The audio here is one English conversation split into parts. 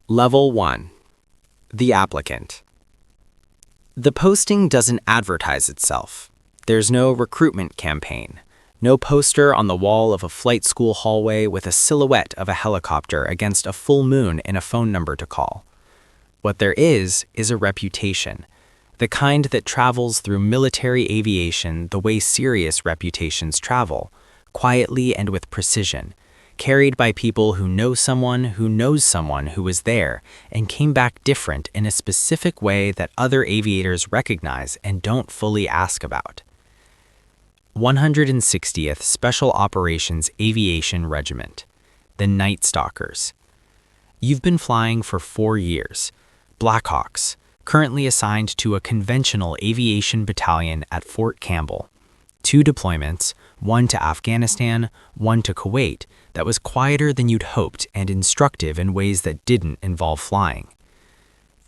Level 1. The applicant. The posting doesn't advertise itself. There's no recruitment campaign. No poster on the wall of a flight school hallway with a silhouette of a helicopter against a full moon and a phone number to call. What there is a reputation, the kind that travels through military aviation the way serious reputations travel, quietly and with precision, carried by people who know someone who knows someone who was there and came back different in a specific way that other aviators recognize and don't fully ask about. 160th Special Operations Aviation Regiment, the Night Stalkers. You've been flying for 4 years. Blackhawks, currently assigned to a conventional aviation battalion at Fort Campbell. 2 deployments, one to Afghanistan, one to Kuwait, that was quieter than you'd hoped and instructive in ways that didn't involve flying.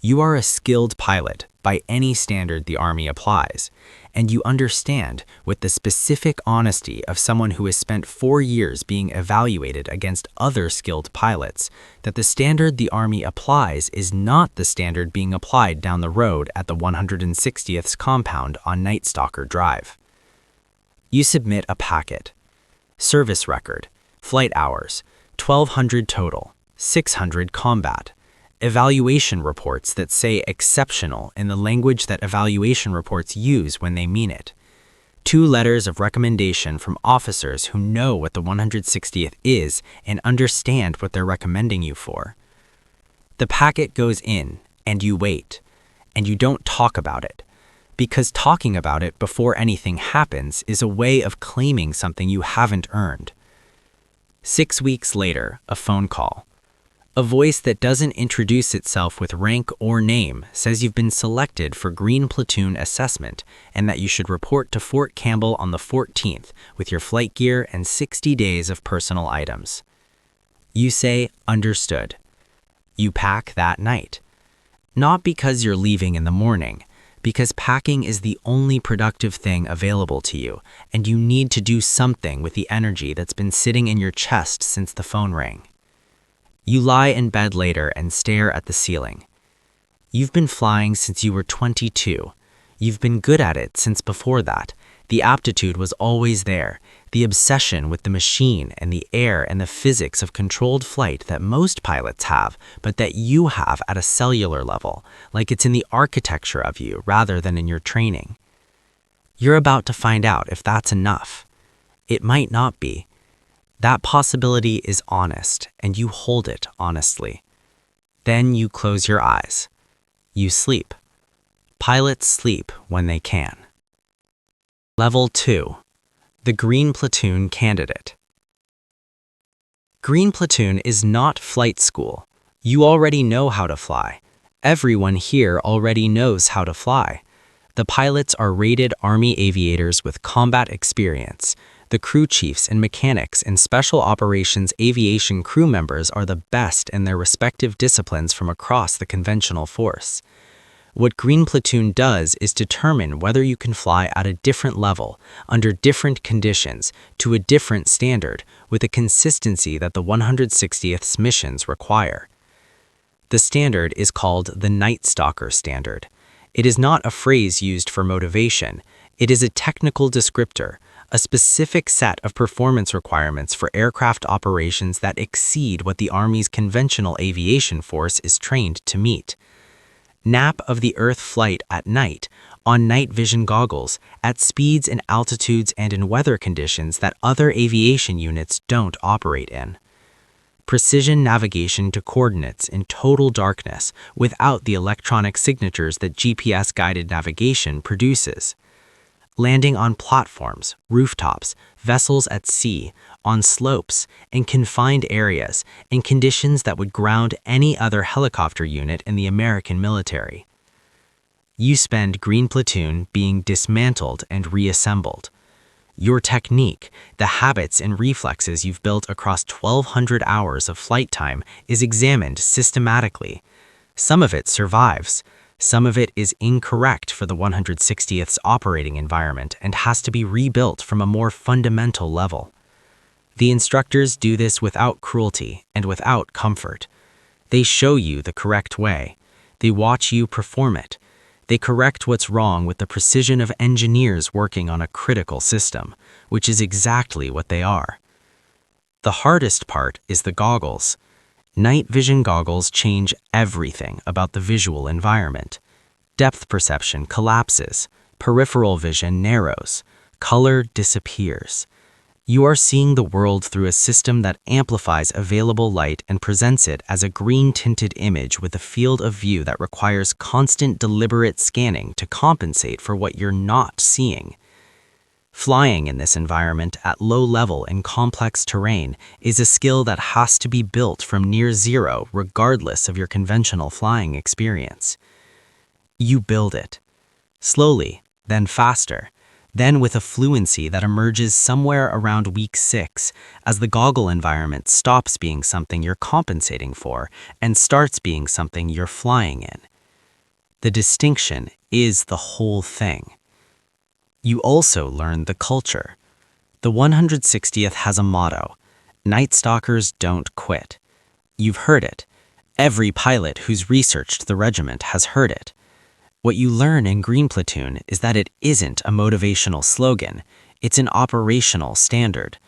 You are a skilled pilot by any standard the Army applies, and you understand with the specific honesty of someone who has spent 4 years being evaluated against other skilled pilots that the standard the Army applies is not the standard being applied down the road at the 160th compound on Night Stalker Drive. You submit a packet. Service record, flight hours, 1,200 total, 600 combat. Evaluation reports that say exceptional in the language that evaluation reports use when they mean it. 2 letters of recommendation from officers who know what the 160th is and understand what they're recommending you for. The packet goes in, and you wait, and you don't talk about it, because talking about it before anything happens is a way of claiming something you haven't earned. 6 weeks later, a phone call. A voice that doesn't introduce itself with rank or name says you've been selected for Green Platoon assessment and that you should report to Fort Campbell on the 14th with your flight gear and 60 days of personal items. You say, understood. You pack that night. Not because you're leaving in the morning, because packing is the only productive thing available to you, and you need to do something with the energy that's been sitting in your chest since the phone rang. You lie in bed later and stare at the ceiling. You've been flying since you were 22. You've been good at it since before that. The aptitude was always there, the obsession with the machine and the air and the physics of controlled flight that most pilots have, but that you have at a cellular level, like it's in the architecture of you rather than in your training. You're about to find out if that's enough. It might not be. That possibility is honest, and you hold it honestly. Then you close your eyes. You sleep. Pilots sleep when they can. Level 2. The Green Platoon Candidate. Green Platoon is not flight school. You already know how to fly. Everyone here already knows how to fly. The pilots are rated Army aviators with combat experience. The crew chiefs and mechanics and Special Operations Aviation crew members are the best in their respective disciplines from across the conventional force. What Green Platoon does is determine whether you can fly at a different level, under different conditions, to a different standard, with a consistency that the 160th's missions require. The standard is called the Night Stalker Standard. It is not a phrase used for motivation. It is a technical descriptor, a specific set of performance requirements for aircraft operations that exceed what the Army's conventional aviation force is trained to meet. Nap of the Earth flight at night, on night vision goggles, at speeds and altitudes and in weather conditions that other aviation units don't operate in. Precision navigation to coordinates in total darkness without the electronic signatures that GPS-guided navigation produces. Landing on platforms, rooftops, vessels at sea, on slopes, in confined areas, in conditions that would ground any other helicopter unit in the American military. You spend Green Platoon being dismantled and reassembled. Your technique, the habits and reflexes you've built across 1,200 hours of flight time, is examined systematically. Some of it survives. Some of it is incorrect for the 160th's operating environment and has to be rebuilt from a more fundamental level. The instructors do this without cruelty and without comfort. They show you the correct way. They watch you perform it. They correct what's wrong with the precision of engineers working on a critical system, which is exactly what they are. The hardest part is the goggles. Night vision goggles change everything about the visual environment. Depth perception collapses, peripheral vision narrows, color disappears. You are seeing the world through a system that amplifies available light and presents it as a green-tinted image with a field of view that requires constant deliberate scanning to compensate for what you're not seeing. Flying in this environment at low level in complex terrain is a skill that has to be built from near zero regardless of your conventional flying experience. You build it. Slowly, then faster, then with a fluency that emerges somewhere around week 6 as the goggle environment stops being something you're compensating for and starts being something you're flying in. The distinction is the whole thing. You also learn the culture. The 160th has a motto: Night Stalkers don't quit. You've heard it. Every pilot who's researched the regiment has heard it. What you learn in Green Platoon is that it isn't a motivational slogan, it's an operational standard.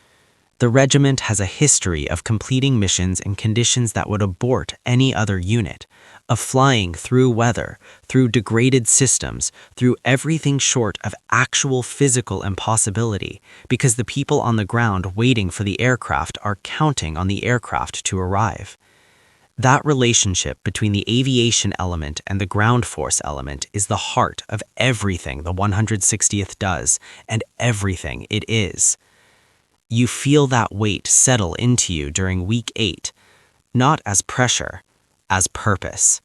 The regiment has a history of completing missions in conditions that would abort any other unit, of flying through weather, through degraded systems, through everything short of actual physical impossibility, because the people on the ground waiting for the aircraft are counting on the aircraft to arrive. That relationship between the aviation element and the ground force element is the heart of everything the 160th does and everything it is. You feel that weight settle into you during week 8, not as pressure, as purpose.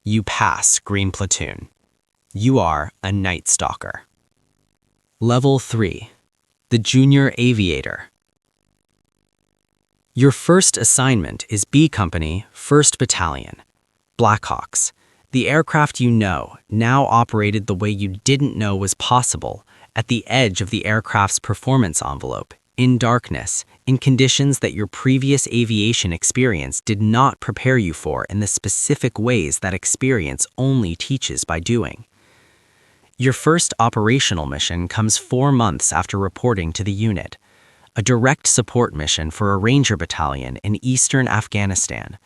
You pass Green Platoon. You are a Night Stalker. Level 3. The Junior Aviator. Your first assignment is B Company, 1st Battalion, Blackhawks. The aircraft you know now operated the way you didn't know was possible, at the edge of the aircraft's performance envelope, in darkness, in conditions that your previous aviation experience did not prepare you for in the specific ways that experience only teaches by doing. Your first operational mission comes 4 months after reporting to the unit. A direct support mission for a Ranger battalion in eastern Afghanistan.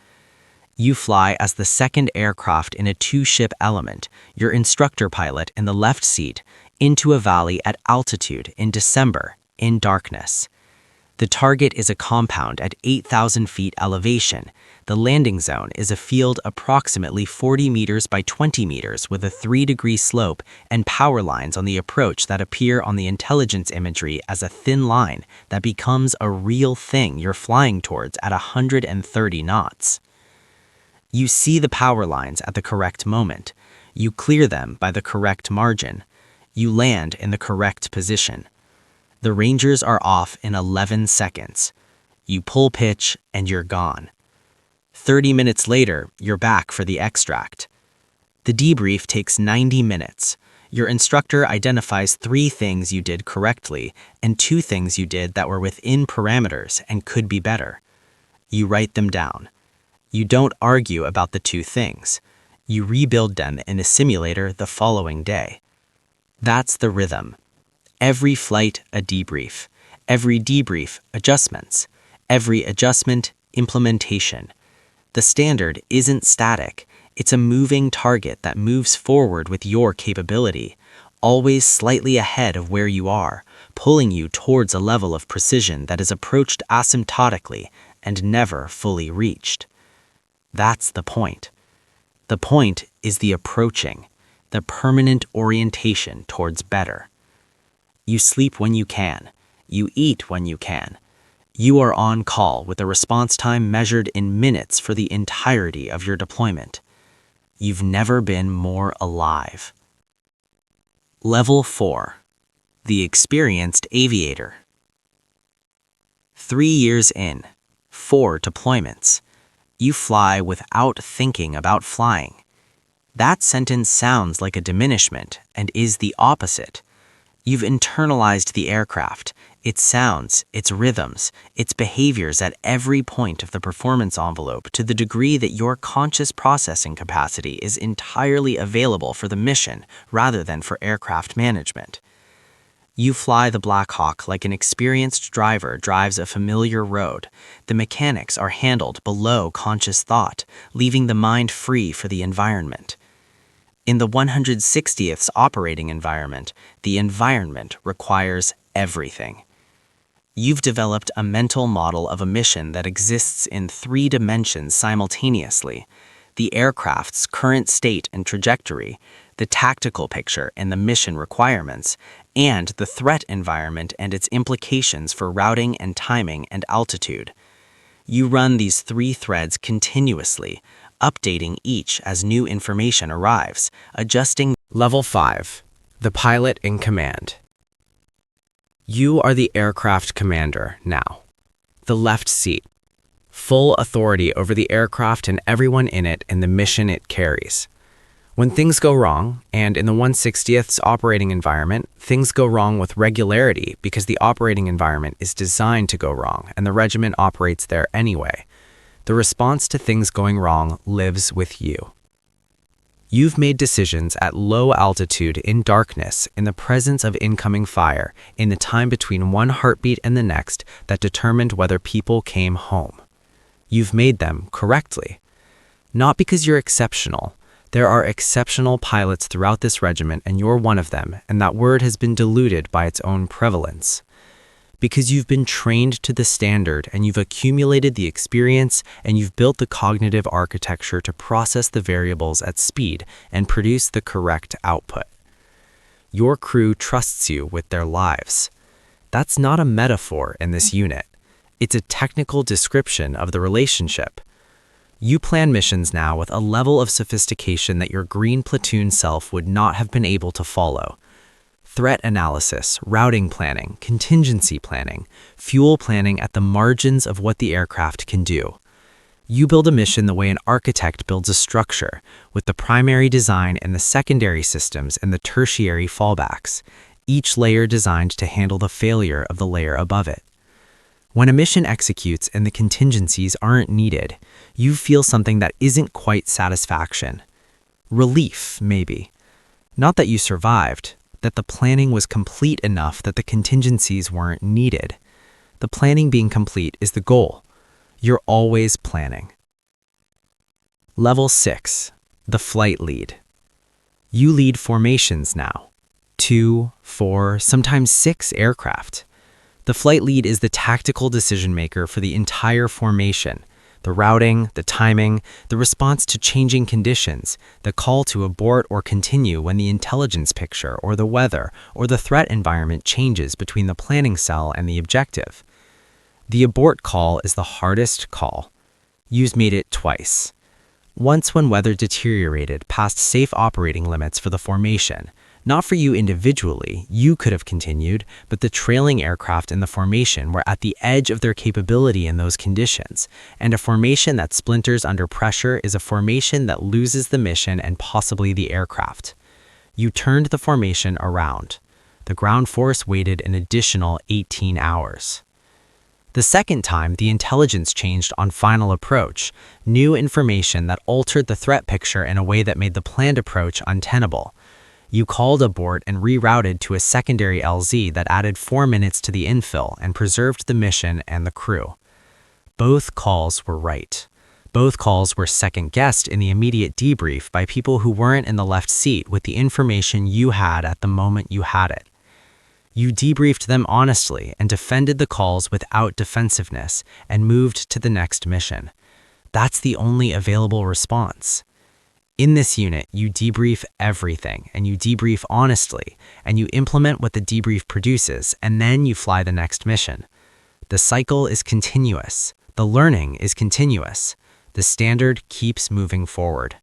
You fly as the second aircraft in a 2-ship element, your instructor pilot in the left seat, into a valley at altitude in December, in darkness. The target is a compound at 8,000 feet elevation. The landing zone is a field approximately 40 meters by 20 meters with a 3-degree slope and power lines on the approach that appear on the intelligence imagery as a thin line that becomes a real thing you're flying towards at 130 knots. You see the power lines at the correct moment. You clear them by the correct margin. You land in the correct position. The Rangers are off in 11 seconds. You pull pitch and you're gone. 30 minutes later, you're back for the extract. The debrief takes 90 minutes. Your instructor identifies 3 things you did correctly and 2 things you did that were within parameters and could be better. You write them down. You don't argue about the 2 things. You rebuild them in a simulator the following day. That's the rhythm. Every flight, a debrief. Every debrief, adjustments. Every adjustment, implementation. The standard isn't static. It's a moving target that moves forward with your capability, always slightly ahead of where you are, pulling you towards a level of precision that is approached asymptotically and never fully reached. That's the point. The point is the approaching, the permanent orientation towards better. You sleep when you can. You eat when you can. You are on call with a response time measured in minutes for the entirety of your deployment. You've never been more alive. Level 4. The Experienced Aviator. 3 years in, 4 deployments. You fly without thinking about flying. That sentence sounds like a diminishment and is the opposite. You've internalized the aircraft. its sounds, its rhythms, its behaviors at every point of the performance envelope to the degree that your conscious processing capacity is entirely available for the mission rather than for aircraft management. You fly the Black Hawk like an experienced driver drives a familiar road. The mechanics are handled below conscious thought, leaving the mind free for the environment. In the 160th operating environment, the environment requires everything. You've developed a mental model of a mission that exists in 3 dimensions simultaneously: the aircraft's current state and trajectory, the tactical picture and the mission requirements, and the threat environment and its implications for routing and timing and altitude. You run these 3 threads continuously, updating each as new information arrives, adjusting. Level 5. The pilot in command. You are the aircraft commander now. The left seat. Full authority over the aircraft and everyone in it and the mission it carries. When things go wrong, and in the 160th operating environment, things go wrong with regularity because the operating environment is designed to go wrong and the regiment operates there anyway. The response to things going wrong lives with you. You've made decisions at low altitude in darkness in the presence of incoming fire in the time between one heartbeat and the next that determined whether people came home. You've made them correctly. Not because you're exceptional. There are exceptional pilots throughout this regiment and you're one of them, and that word has been diluted by its own prevalence. Because you've been trained to the standard and you've accumulated the experience and you've built the cognitive architecture to process the variables at speed and produce the correct output. Your crew trusts you with their lives. That's not a metaphor in this unit. It's a technical description of the relationship. You plan missions now with a level of sophistication that your green platoon self would not have been able to follow. Threat analysis, routing planning, contingency planning, fuel planning at the margins of what the aircraft can do. You build a mission the way an architect builds a structure, with the primary design and the secondary systems and the tertiary fallbacks, each layer designed to handle the failure of the layer above it. When a mission executes and the contingencies aren't needed, you feel something that isn't quite satisfaction. Relief, maybe. Not that you survived, that the planning was complete enough that the contingencies weren't needed. The planning being complete is the goal. You're always planning. Level 6. The flight lead. You lead formations now. 2, 4, sometimes 6 aircraft. The flight lead is the tactical decision maker for the entire formation. The routing, the timing, the response to changing conditions, the call to abort or continue when the intelligence picture or the weather or the threat environment changes between the planning cell and the objective. The abort call is the hardest call. You've made it twice. Once when weather deteriorated past safe operating limits for the formation. Not for you individually, you could have continued, but the trailing aircraft in the formation were at the edge of their capability in those conditions, and a formation that splinters under pressure is a formation that loses the mission and possibly the aircraft. You turned the formation around. The ground force waited an additional 18 hours. The second time, the intelligence changed on final approach, new information that altered the threat picture in a way that made the planned approach untenable. You called abort and rerouted to a secondary LZ that added 4 minutes to the infill and preserved the mission and the crew. Both calls were right. Both calls were second-guessed in the immediate debrief by people who weren't in the left seat with the information you had at the moment you had it. You debriefed them honestly and defended the calls without defensiveness and moved to the next mission. That's the only available response. In this unit, you debrief everything, and you debrief honestly, and you implement what the debrief produces, and then you fly the next mission. The cycle is continuous. The learning is continuous. The standard keeps moving forward.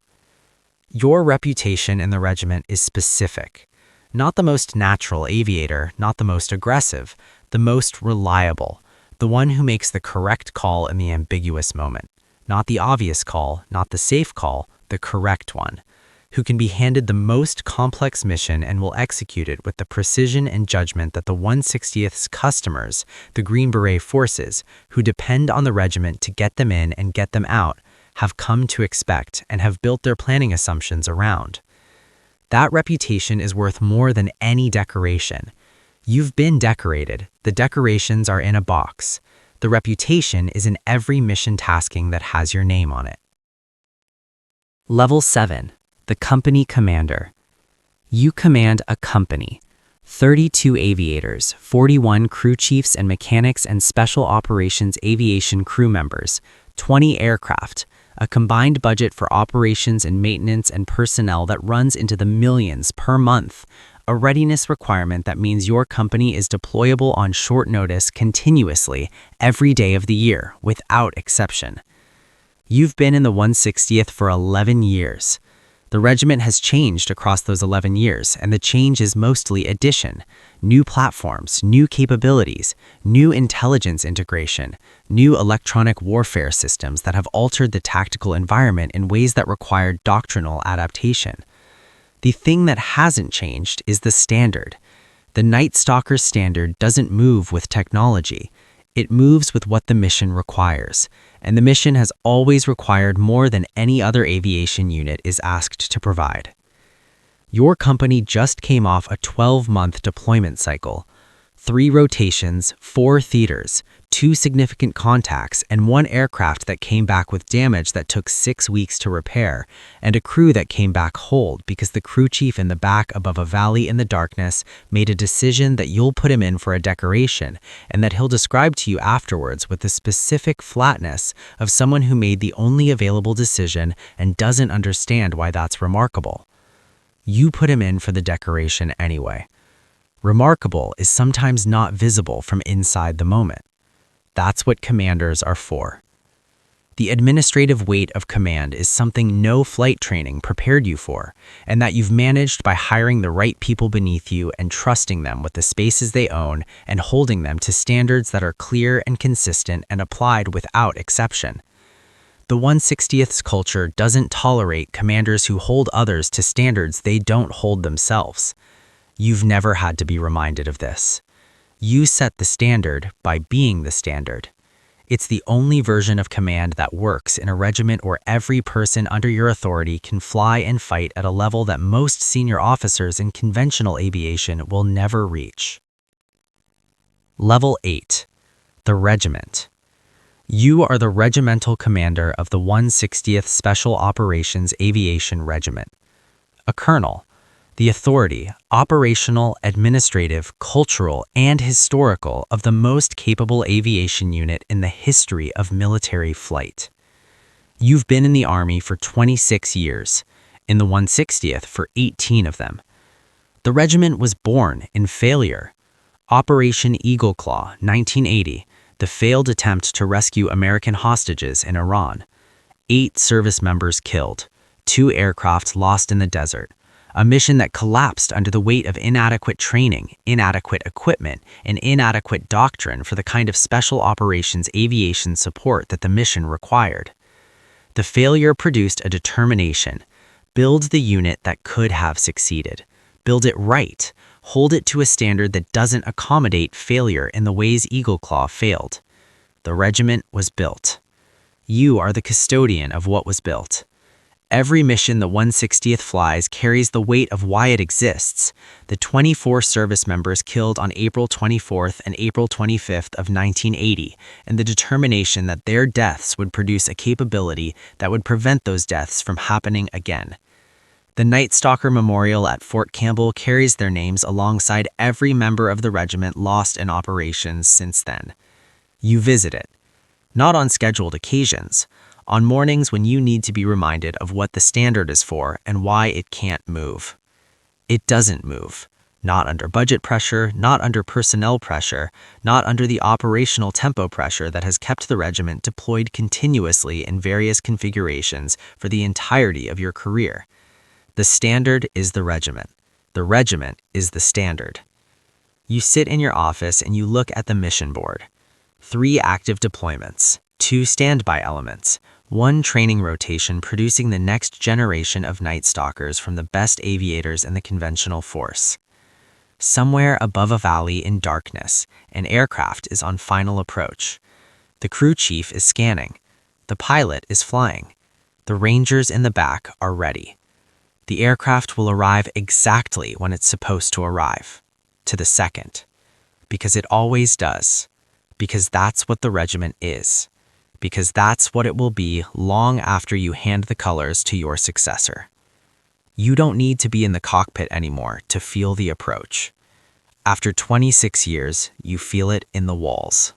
Your reputation in the regiment is specific. Not the most natural aviator, not the most aggressive, the most reliable, the one who makes the correct call in the ambiguous moment. Not the obvious call, not the safe call, the correct one. who can be handed the most complex mission and will execute it with the precision and judgment that the 160th's customers, the Green Beret forces, who depend on the regiment to get them in and get them out, have come to expect and have built their planning assumptions around. That reputation is worth more than any decoration. You've been decorated. The decorations are in a box. The reputation is in every mission tasking that has your name on it. Level 7. The Company Commander. You command a company. 32 aviators, 41 crew chiefs and mechanics and Special Operations Aviation crew members, 20 aircraft, a combined budget for operations and maintenance and personnel that runs into the millions per month, a readiness requirement that means your company is deployable on short notice continuously every day of the year, without exception. You've been in the 160th for 11 years. The regiment has changed across those 11 years, and the change is mostly addition. New platforms, new capabilities, new intelligence integration, new electronic warfare systems that have altered the tactical environment in ways that required doctrinal adaptation. The thing that hasn't changed is the standard. The Night Stalker standard doesn't move with technology. It moves with what the mission requires, and the mission has always required more than any other aviation unit is asked to provide. Your company just came off a 12-month deployment cycle. 3 rotations, 4 theaters, 2 significant contacts, and 1 aircraft that came back with damage that took 6 weeks to repair, and a crew that came back whole because the crew chief in the back above a valley in the darkness made a decision that you'll put him in for a decoration and that he'll describe to you afterwards with the specific flatness of someone who made the only available decision and doesn't understand why that's remarkable. You put him in for the decoration anyway. Remarkable is sometimes not visible from inside the moment. That's what commanders are for. The administrative weight of command is something no flight training prepared you for, and that you've managed by hiring the right people beneath you and trusting them with the spaces they own and holding them to standards that are clear and consistent and applied without exception. The 160th's culture doesn't tolerate commanders who hold others to standards they don't hold themselves. You've never had to be reminded of this. You set the standard by being the standard. It's the only version of command that works in a regiment where every person under your authority can fly and fight at a level that most senior officers in conventional aviation will never reach. Level 8. The Regiment. You are the regimental commander of the 160th Special Operations Aviation Regiment. A colonel. The authority, operational, administrative, cultural, and historical of the most capable aviation unit in the history of military flight. You've been in the Army for 26 years, in the 160th for 18 of them. The regiment was born in failure. Operation Eagle Claw, 1980, the failed attempt to rescue American hostages in Iran. 8 service members killed, 2 aircraft lost in the desert. A mission that collapsed under the weight of inadequate training, inadequate equipment, and inadequate doctrine for the kind of special operations aviation support that the mission required. The failure produced a determination. Build the unit that could have succeeded. Build it right. Hold it to a standard that doesn't accommodate failure in the ways Eagle Claw failed. The regiment was built. You are the custodian of what was built. Every mission the 160th flies carries the weight of why it exists. The 24 service members killed on April 24th and April 25th of 1980, and the determination that their deaths would produce a capability that would prevent those deaths from happening again. The Night Stalker Memorial at Fort Campbell carries their names alongside every member of the regiment lost in operations since then. You visit it, not on scheduled occasions, on mornings when you need to be reminded of what the standard is for and why it can't move. It doesn't move. Not under budget pressure, not under personnel pressure, not under the operational tempo pressure that has kept the regiment deployed continuously in various configurations for the entirety of your career. The standard is the regiment. The regiment is the standard. You sit in your office and you look at the mission board. 3 active deployments, 2 standby elements, One training rotation producing the next generation of Night Stalkers from the best aviators in the conventional force. Somewhere above a valley in darkness, an aircraft is on final approach. The crew chief is scanning. The pilot is flying. The rangers in the back are ready. The aircraft will arrive exactly when it's supposed to arrive, to the second. Because it always does. Because that's what the regiment is. Because that's what it will be long after you hand the colors to your successor. You don't need to be in the cockpit anymore to feel the approach. After 26 years, you feel it in the walls.